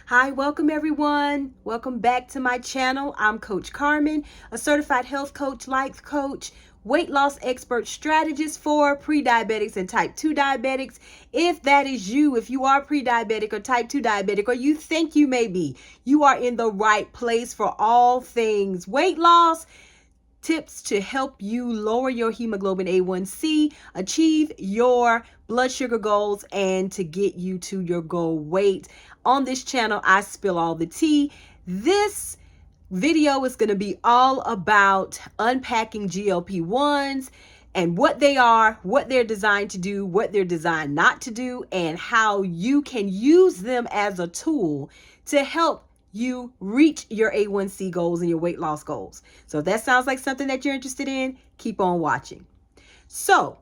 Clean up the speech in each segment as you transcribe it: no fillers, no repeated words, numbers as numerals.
Hi, welcome everyone. Welcome back to my channel. I'm Coach Carmen, a certified health coach, life coach, weight loss expert strategist for pre-diabetics and type 2 diabetics. If that is you, if you are pre-diabetic or type 2 diabetic, or you think you may be, you are in the right place for all things weight loss, tips to help you lower your hemoglobin A1C, achieve your blood sugar goals, and to get you to your goal weight. On this channel, I spill all the tea. This video is going to be all about unpacking GLP-1s and what they are, what they're designed to do, what they're designed not to do, and how you can use them as a tool to help you reach your A1C goals and your weight loss goals. So if that sounds like something that you're interested in, keep on watching. So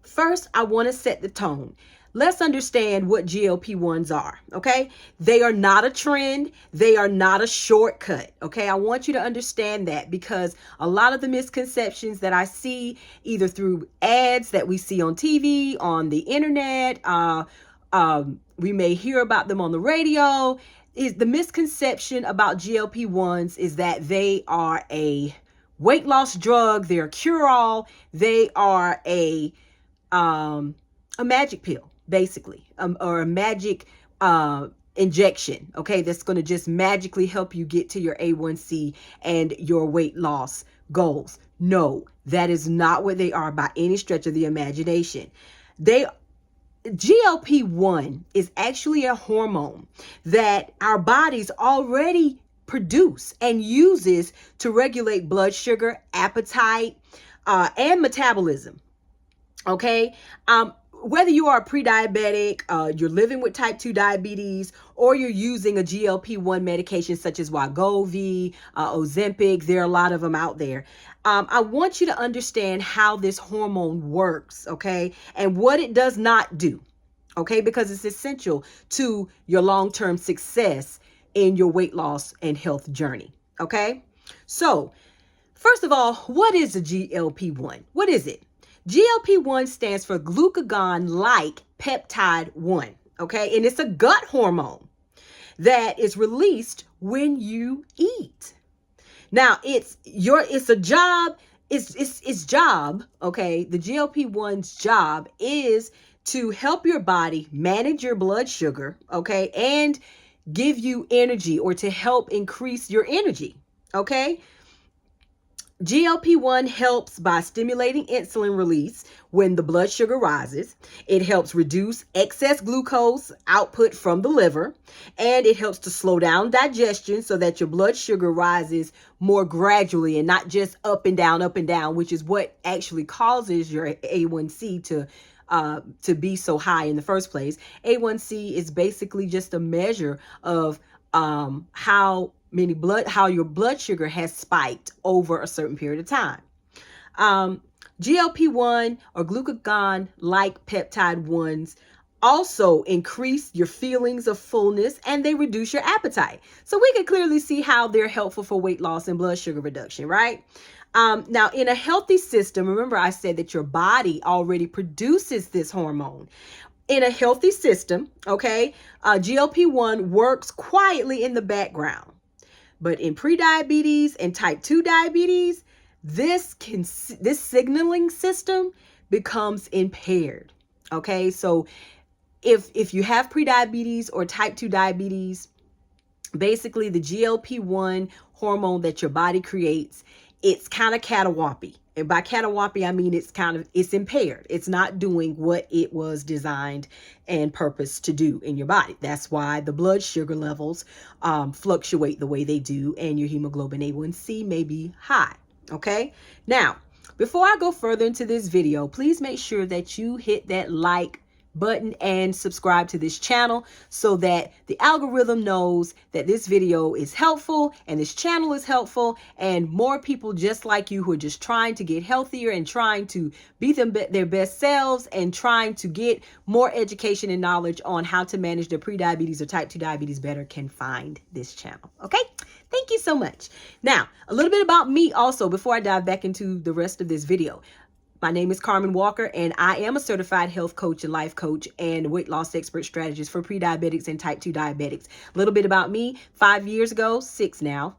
first, I want to set the tone. Let's understand what GLP-1s are, okay? They are not a trend. They are not a shortcut, okay? I want you to understand that, because a lot of the misconceptions that I see either through ads that we see on TV, on the internet, we may hear about them on the radio, is the misconception about GLP-1s is that they are a weight loss drug, they're a cure-all, they are a magic pill, basically, or a magic injection, okay, that's going to just magically help you get to your A1C and your weight loss goals. No, that is not what they are by any stretch of the imagination. GLP-1 is actually a hormone that our bodies already produce and uses to regulate blood sugar, appetite, and metabolism. Okay. Whether you are pre-diabetic, you're living with type 2 diabetes, or you're using a GLP-1 medication such as Wegovy, Ozempic, there are a lot of them out there. I want you to understand how this hormone works, okay, and what it does not do, okay, because it's essential to your long-term success in your weight loss and health journey, okay? So, first of all, what is a GLP-1? What is it? GLP-1 stands for glucagon-like peptide 1, okay? And it's a gut hormone that is released when you eat. Now, its job, okay? The GLP-1's job is to help your body manage your blood sugar, okay? And give you energy, or to help increase your energy, okay? GLP-1 helps by stimulating insulin release when the blood sugar rises. It helps reduce excess glucose output from the liver, and it helps to slow down digestion so that your blood sugar rises more gradually and not just up and down, which is what actually causes your A1C to be so high in the first place. A1C is basically just a measure of how your blood sugar has spiked over a certain period of time. GLP-1 or glucagon-like peptide 1s also increase your feelings of fullness, and they reduce your appetite. So we can clearly see how they're helpful for weight loss and blood sugar reduction, right? Now, in a healthy system, remember I said that your body already produces this hormone. In a healthy system, okay, GLP-1 works quietly in the background. But in prediabetes and type 2 diabetes, this signaling system becomes impaired. Okay, so if you have prediabetes or type 2 diabetes, basically the GLP-1 hormone that your body creates, it's kind of catawampy. And by catawampy, I mean it's impaired. It's not doing what it was designed and purposed to do in your body. That's why the blood sugar levels fluctuate the way they do, and your hemoglobin A1C may be high. Okay. Now, before I go further into this video, please make sure that you hit that like button and subscribe to this channel so that the algorithm knows that this video is helpful and this channel is helpful, and more people just like you who are just trying to get healthier and trying to be their best selves and trying to get more education and knowledge on how to manage their prediabetes or type 2 diabetes better can find this channel. Okay, thank you so much. Now, a little bit about me also before I dive back into the rest of this video. My name is Carmen Walker, and I am a certified health coach and life coach and weight loss expert strategist for pre-diabetics and type 2 diabetics. A little bit about me. 5 years ago, 6 now.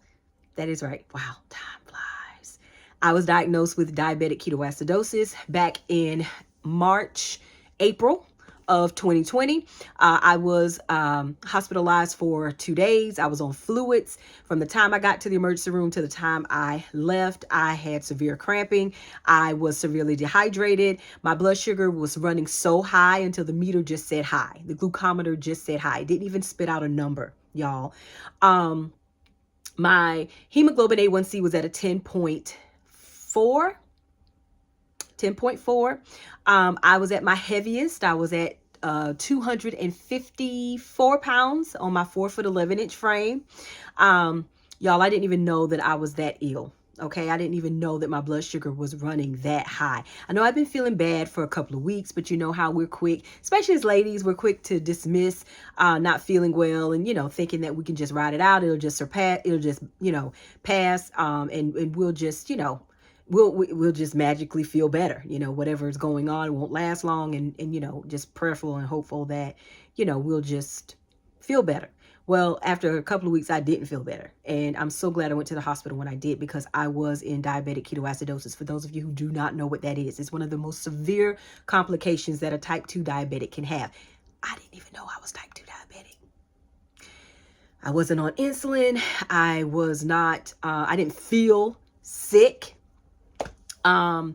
That is right. Wow, time flies. I was diagnosed with diabetic ketoacidosis back in April of 2020. I was hospitalized for 2 days. I was on fluids. From the time I got to the emergency room to the time I left, I had severe cramping. I was severely dehydrated. My blood sugar was running so high until the meter just said high. The glucometer just said high. It didn't even spit out a number, y'all. My hemoglobin A1C was at a 10.4. I was at my heaviest. I was at 254 pounds on my 4'11" frame. Y'all, I didn't even know that I was that ill. Okay, I didn't even know that my blood sugar was running that high. I know I've been feeling bad for a couple of weeks, but you know how we're quick, especially as ladies, we're quick to dismiss not feeling well and, thinking that we can just ride it out. It'll just pass, and we'll just, we'll just magically feel better. Whatever is going on won't last long, and just prayerful and hopeful that, we'll just feel better. Well, after a couple of weeks, I didn't feel better. And I'm so glad I went to the hospital when I did, because I was in diabetic ketoacidosis. For those of you who do not know what that is, it's one of the most severe complications that a type 2 diabetic can have. I didn't even know I was type 2 diabetic. I wasn't on insulin. I was not, I didn't feel sick. I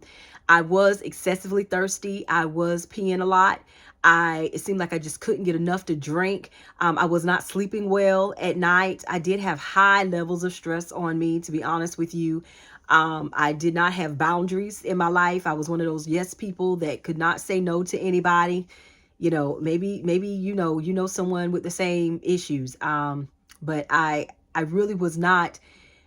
was excessively thirsty. I was peeing a lot. It seemed like I just couldn't get enough to drink. I was not sleeping well at night. I did have high levels of stress on me, to be honest with you. I did not have boundaries in my life. I was one of those yes people that could not say no to anybody. Maybe someone with the same issues. But I really was not.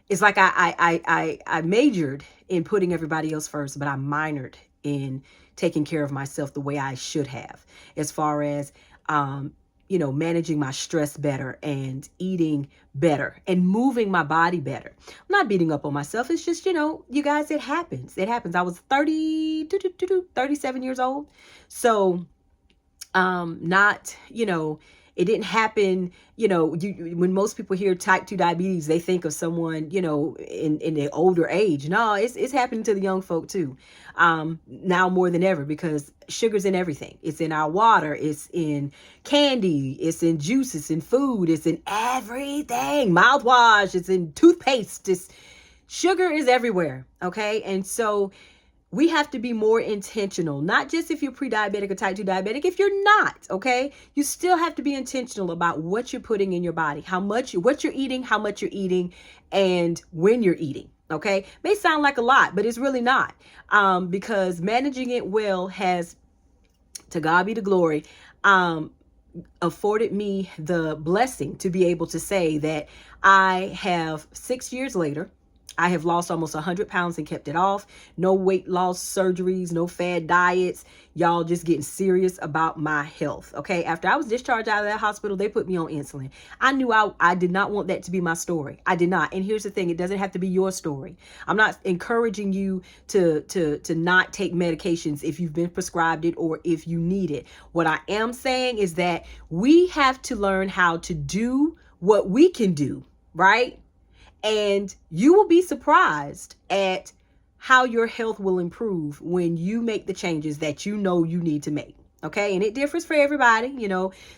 It's like I majored in putting everybody else first, but I minored in taking care of myself the way I should have, as far as, managing my stress better and eating better and moving my body better. I'm not beating up on myself. It's just, you guys, it happens. It happens. I was 37 years old. So, it didn't happen, when most people hear type 2 diabetes, they think of someone, in the older age. No, it's happening to the young folk too. Now more than ever, because sugar's in everything. It's in our water. It's in candy. It's in juice. It's in food. It's in everything. Mouthwash. It's in toothpaste. Sugar is everywhere. Okay. And so we have to be more intentional, not just if you're pre-diabetic or type 2 diabetic. If you're not, okay, you still have to be intentional about what you're putting in your body, what you're eating, how much you're eating, and when you're eating. Okay, may sound like a lot, but it's really not, because managing it well has, to God be the glory, afforded me the blessing to be able to say that I have 6 years later, I have lost almost 100 pounds and kept it off. No weight loss surgeries, no fad diets. Y'all, just getting serious about my health. Okay. After I was discharged out of that hospital, they put me on insulin. I knew I did not want that to be my story. I did not. And here's the thing. It doesn't have to be your story. I'm not encouraging you to not take medications if you've been prescribed it or if you need it. What I am saying is that we have to learn how to do what we can do, right? And you will be surprised at how your health will improve when you make the changes that you know you need to make. Okay. And it differs for everybody.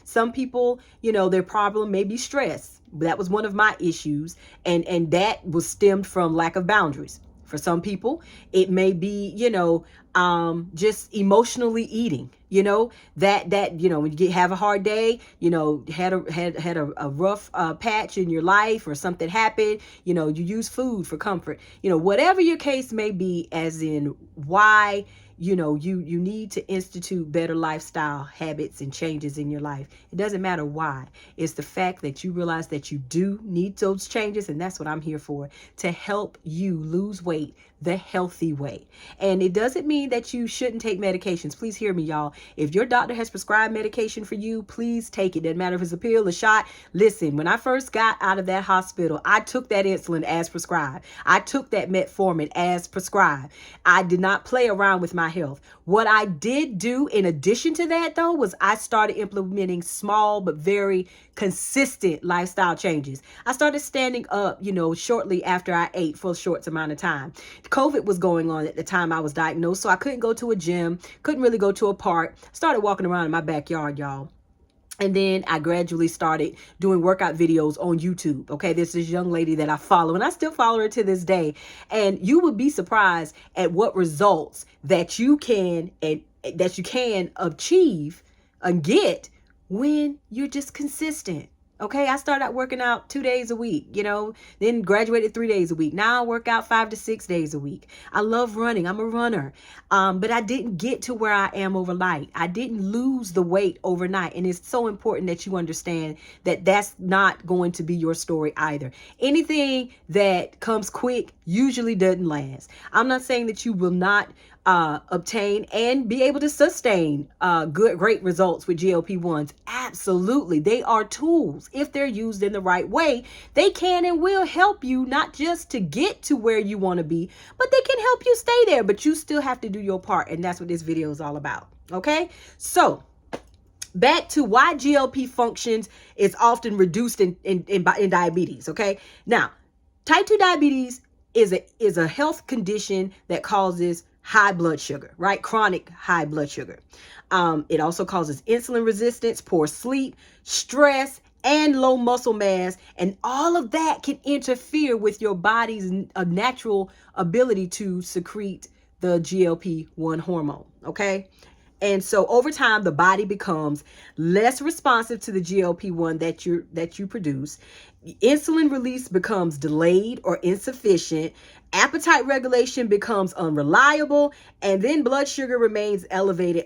Some people, their problem may be stress. That was one of my issues. And that was stemmed from lack of boundaries. For some people, it may be, just emotionally eating, when you have a hard day, had a rough patch in your life or something happened, you use food for comfort, whatever your case may be, as in why, you need to institute better lifestyle habits and changes in your life. It doesn't matter why. It's the fact that you realize that you do need those changes. And that's what I'm here for, to help you lose weight the healthy way. And it doesn't mean that you shouldn't take medications. Please hear me, y'all. If your doctor has prescribed medication for you, please take it. Doesn't matter if it's a pill, a shot. Listen, when I first got out of that hospital, I took that insulin as prescribed. I took that metformin as prescribed. I did not play around with my health. What I did do in addition to that, though, was I started implementing small but very consistent lifestyle changes. I started standing up, shortly after I ate for a short amount of time. COVID was going on at the time I was diagnosed, so I couldn't go to a gym, couldn't really go to a park. Started walking around in my backyard, y'all. And then I gradually started doing workout videos on YouTube. Okay, there's this young lady that I follow, and I still follow her to this day. And you would be surprised at what results that you can achieve and get when you're just consistent. Okay, I started out working out 2 days a week, then graduated 3 days a week. Now I work out 5 to 6 days a week. I love running. I'm a runner. But I didn't get to where I am overnight. I didn't lose the weight overnight. And it's so important that you understand that that's not going to be your story either. Anything that comes quick usually doesn't last. I'm not saying that you will not obtain and be able to sustain great results with GLP-1s. Absolutely. They are tools. If they're used in the right way, they can and will help you not just to get to where you want to be, but they can help you stay there. But you still have to do your part. And that's what this video is all about. Okay. So back to why GLP functions is often reduced in diabetes. Okay. Now, type 2 diabetes is a health condition that causes high blood sugar, right? Chronic high blood sugar. It also causes insulin resistance, poor sleep, stress, and low muscle mass. And all of that can interfere with your body's natural ability to secrete the GLP-1 hormone, okay? And so over time, the body becomes less responsive to the GLP-1 that you produce. Insulin release becomes delayed or insufficient. Appetite regulation becomes unreliable, and then blood sugar remains elevated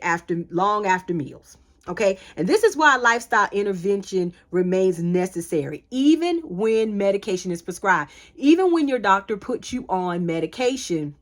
long after meals. Okay, and this is why lifestyle intervention remains necessary, even when medication is prescribed. Even when your doctor puts you on medication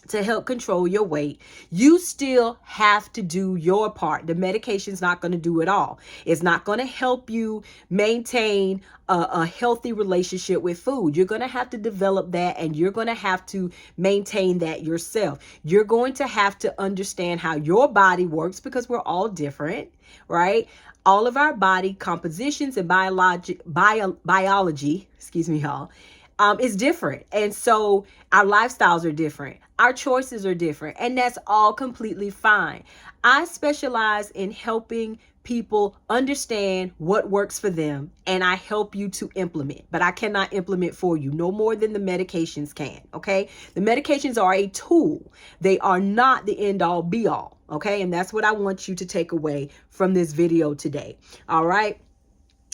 to help control your weight, you still have to do your part. The medication's not going to do it all. It's not going to help you maintain a healthy relationship with food. You're going to have to develop that, and you're going to have to maintain that yourself. You're going to have to understand how your body works, because we're all different, right? All of our body compositions and biology, excuse me, y'all, is different. And so our lifestyles are different. Our choices are different, and that's all completely fine. I specialize in helping people understand what works for them, and I help you to implement, but I cannot implement for you no more than the medications can. Okay. The medications are a tool. They are not the end all be all. Okay. And that's what I want you to take away from this video today. All right.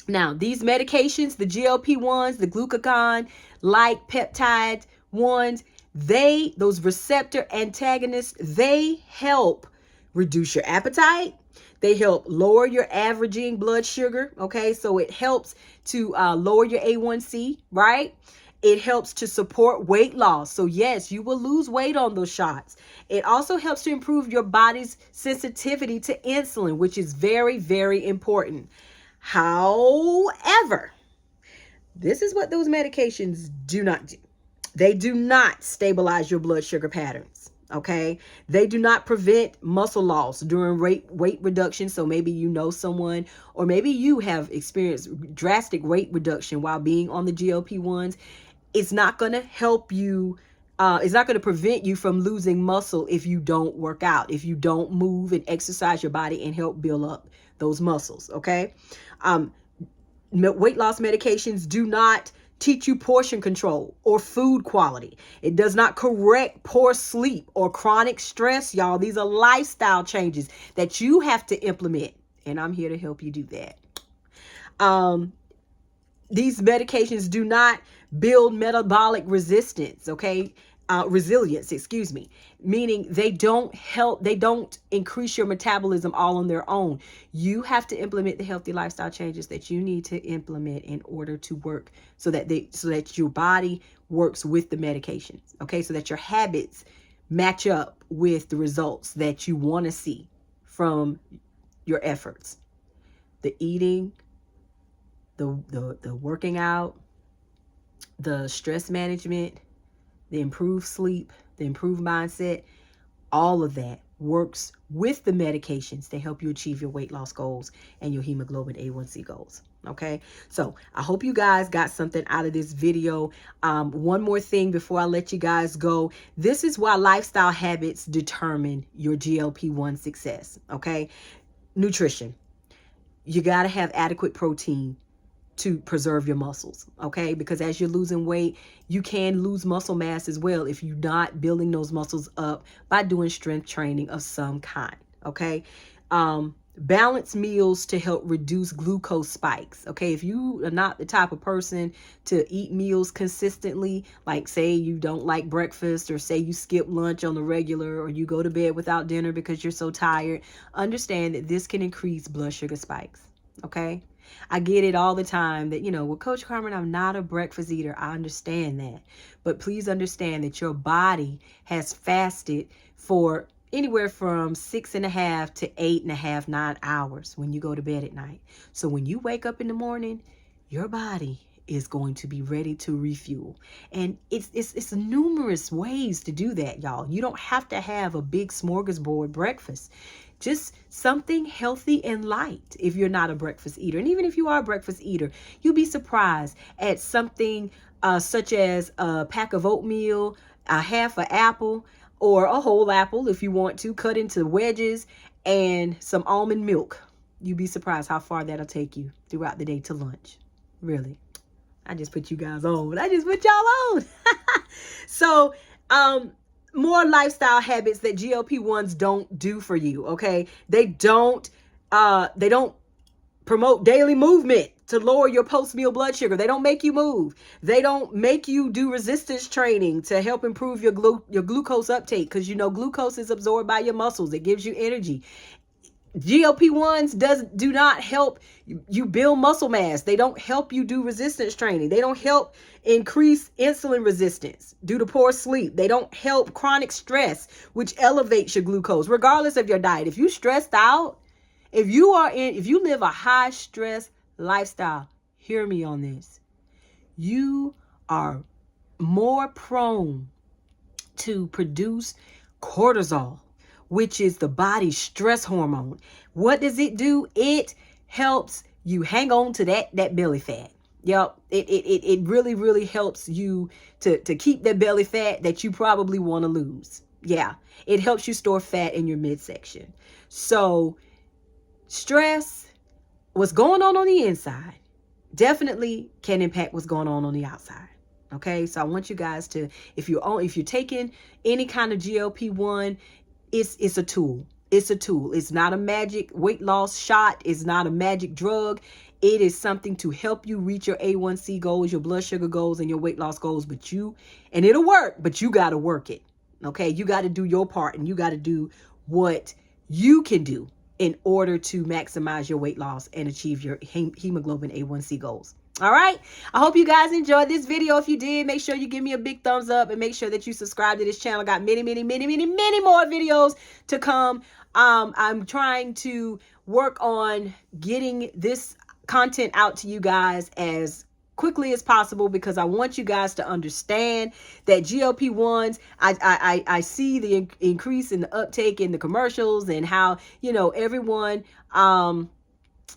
Now, these medications, the GLP-1s, the glucagon-like peptide ones, those receptor antagonists, they help reduce your appetite. They help lower your averaging blood sugar. Okay, so it helps to lower your A1C, right? It helps to support weight loss. So yes, you will lose weight on those shots. It also helps to improve your body's sensitivity to insulin, which is very, very important. However, this is what those medications do not do. They do not stabilize your blood sugar patterns. Okay. They do not prevent muscle loss during weight reduction. So maybe you know someone, or maybe you have experienced drastic weight reduction while being on the GLP-1s. It's not going to help you. It's not going to prevent you from losing muscle if you don't work out, if you don't move and exercise your body and help build up those muscles. Okay. Weight loss medications do not teach you portion control or food quality. It does not correct poor sleep or chronic stress, y'all. These are lifestyle changes that you have to implement, and I'm here to help you do that. These medications do not build metabolic resistance, okay? resilience, excuse me, meaning they don't increase your metabolism all on their own. You have to implement the healthy lifestyle changes that you need to implement in order to work so that your body works with the medications. Okay, so that your habits match up with the results that you want to see from your efforts. The eating, the working out, the stress management, the improved sleep, the improved mindset, all of that works with the medications to help you achieve your weight loss goals and your hemoglobin A1C goals. Okay, so I hope you guys got something out of this video. One more thing before I let you guys go. This is why lifestyle habits determine your GLP-1 success. Okay, nutrition. You got to have adequate protein to preserve your muscles, okay? Because as you're losing weight, you can lose muscle mass as well if you're not building those muscles up by doing strength training of some kind, okay? Balanced meals to help reduce glucose spikes, okay? If you are not the type of person to eat meals consistently, like say you don't like breakfast, or say you skip lunch on the regular, or you go to bed without dinner because you're so tired, understand that this can increase blood sugar spikes, okay? I get it all the time that, well, Coach Carmen, I'm not a breakfast eater. I understand that. But please understand that your body has fasted for anywhere from 6.5 to 8.5, 9 hours when you go to bed at night. So when you wake up in the morning, your body is going to be ready to refuel. And it's numerous ways to do that, y'all. You don't have to have a big smorgasbord breakfast. Just something healthy and light if you're not a breakfast eater. And even if you are a breakfast eater, you'll be surprised at something such as a pack of oatmeal, a half an apple, or a whole apple if you want to, cut into wedges, and some almond milk. You'll be surprised how far that'll take you throughout the day to lunch. Really. I just put you guys on. I just put y'all on. So, more lifestyle habits that GLP-1s don't do for you, okay? They don't promote daily movement to lower your post-meal blood sugar. They don't make you move. They don't make you do resistance training to help improve your glucose uptake, because glucose is absorbed by your muscles. It gives you energy. GLP-1s do not help you build muscle mass. They don't help you do resistance training. They don't help increase insulin resistance due to poor sleep. They don't help chronic stress, which elevates your glucose, regardless of your diet. If you're stressed out, if you live a high stress lifestyle, hear me on this. You are more prone to produce cortisol, which is the body's stress hormone. What does it do? It helps you hang on to that belly fat. Yep. It really, really helps you to keep that belly fat that you probably want to lose. Yeah. It helps you store fat in your midsection. So stress, what's going on the inside, definitely can impact what's going on the outside. Okay. So I want you guys to, if you're taking any kind of GLP-1, it's a tool. It's a tool. It's not a magic weight loss shot. It's not a magic drug. It is something to help you reach your A1C goals, your blood sugar goals, and your weight loss goals. And it'll work, but you got to work it. Okay. You got to do your part, and you got to do what you can do in order to maximize your weight loss and achieve your hemoglobin A1C goals. All right. I hope you guys enjoyed this video. If you did, make sure you give me a big thumbs up, and make sure that you subscribe to this channel. Got many, many, many, many, many more videos to come. I'm trying to work on getting this content out to you guys as quickly as possible, because I want you guys to understand that GLP-1s, I see the increase in the uptake in the commercials, and how, everyone,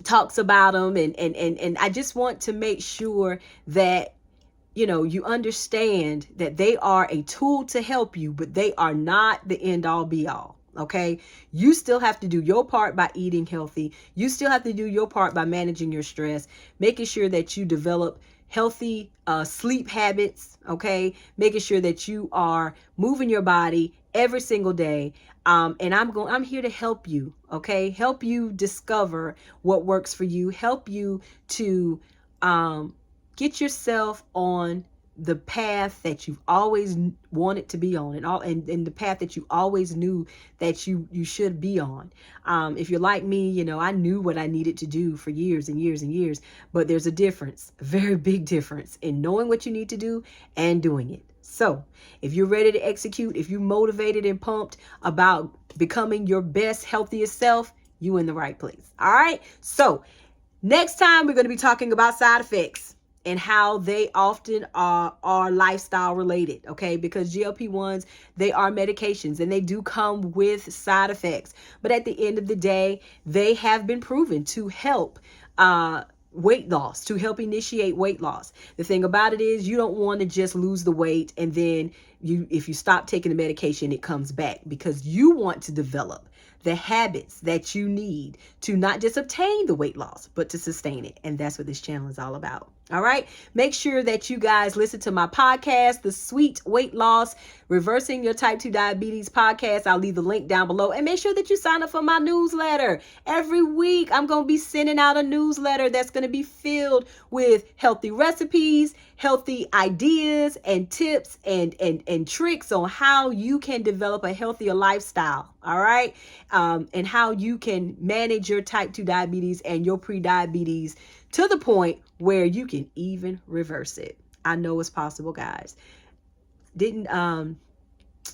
talks about them, and I just want to make sure that you understand that they are a tool to help you, but they are not the end all be all. Okay, you still have to do your part by eating healthy. You still have to do your part by managing your stress, making sure that you develop healthy sleep habits. Okay, making sure that you are moving your body every single day. And I'm here to help you. Okay, help you discover what works for you. Help you to get yourself on the path that you've always wanted to be on, and the path that you always knew that you should be on. If you're like me, you know, I knew what I needed to do for years and years and years, but there's a difference, a very big difference in knowing what you need to do and doing it. So if you're ready to execute, if you're motivated and pumped about becoming your best, healthiest self, you in the right place. All right. So next time we're going to be talking about side effects and how they often are lifestyle related, okay? Because GLP-1s, they are medications and they do come with side effects. But at the end of the day, they have been proven to help weight loss, to help initiate weight loss. The thing about it is you don't want to just lose the weight and then if you stop taking the medication, it comes back, because you want to develop the habits that you need to not just obtain the weight loss, but to sustain it. And that's what this channel is all about. All right. Make sure that you guys listen to my podcast, the Sweet Weight Loss Reversing Your Type 2 Diabetes podcast. I'll leave the link down below, and make sure that you sign up for my newsletter. Every week, I'm going to be sending out a newsletter that's going to be filled with healthy recipes, healthy ideas and tips and tricks on how you can develop a healthier lifestyle. All right. And how you can manage your type 2 diabetes and your pre-diabetes to the point where you can even reverse it. I know it's possible, guys. Didn't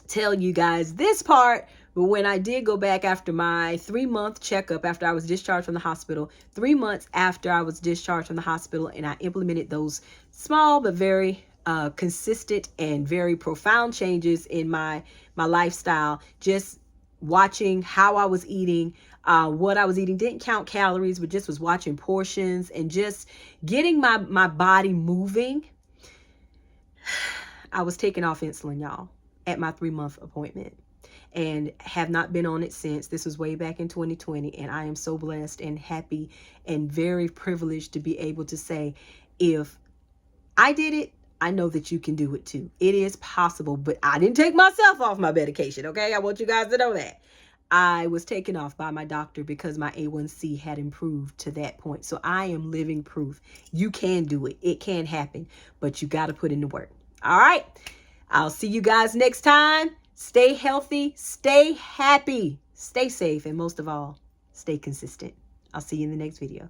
tell you guys this part, but when I did go back after my 3-month checkup, after I was discharged from the hospital, 3 months after I was discharged from the hospital, and I implemented those small but very consistent and very profound changes in my lifestyle, just watching how I was eating, what I was eating, didn't count calories, but just was watching portions and just getting my body moving. I was taking off insulin, y'all, at my 3-month appointment, and have not been on it since. This was way back in 2020, and I am so blessed and happy and very privileged to be able to say, if I did it, I know that you can do it too. It is possible, but I didn't take myself off my medication, okay? I want you guys to know that. I was taken off by my doctor because my A1C had improved to that point. So I am living proof. You can do it. It can happen, but you got to put in the work. All right. I'll see you guys next time. Stay healthy, stay happy, stay safe, and most of all, stay consistent. I'll see you in the next video.